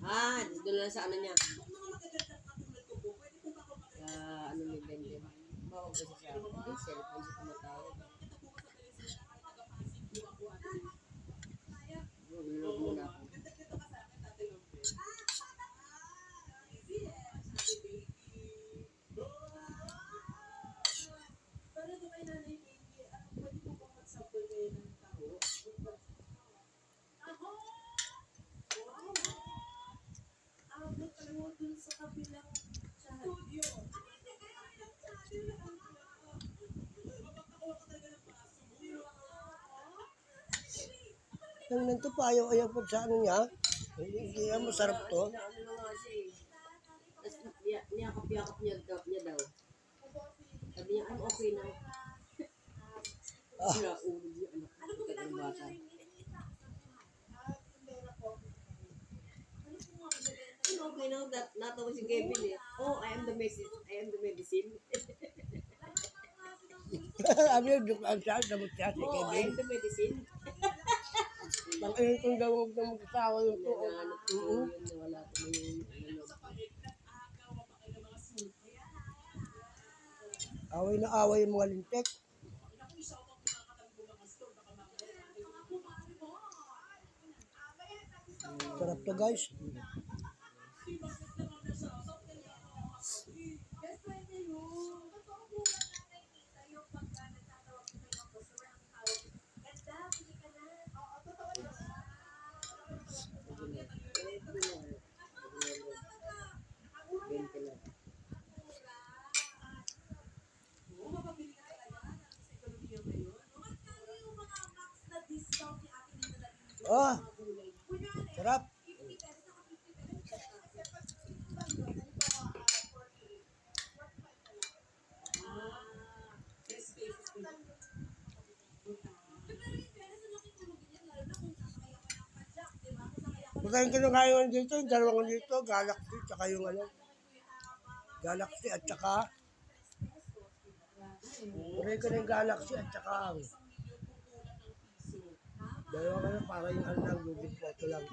Doon lang sa ano niya. Ano ni Benden. Bawag kasi sa cellphone siya tumatawag. Ilog muna ako. Ang nito pa, ayaw po sa ano niya. Hindi masarap to. Ano nga siya eh. Tapos niyakap-yakap niya daw. Sabi niya, I'm okay now. Sira ulo niya, anak. Tagal bata. Okay now, natawa si Kevin eh. Oh, I am the medicine. Sabi yung joke ang siya, damot siya si Oh, I Kevin. am the medicine. Pang-ayun kong daw huwag na mag-asawa yung to. Nanganap ko yun, wala ko na yung Away na away yung mga lintek. Sarap to guys. Oh, sarap. Pagkain ko ng kayo dito, yung dalawang dito, Galaxy, tsaka yung ano, Galaxy at tsaka, pagkain ko ng Galaxy at tsaka, dalawa ka na para yung ano lang, Google Photo lang.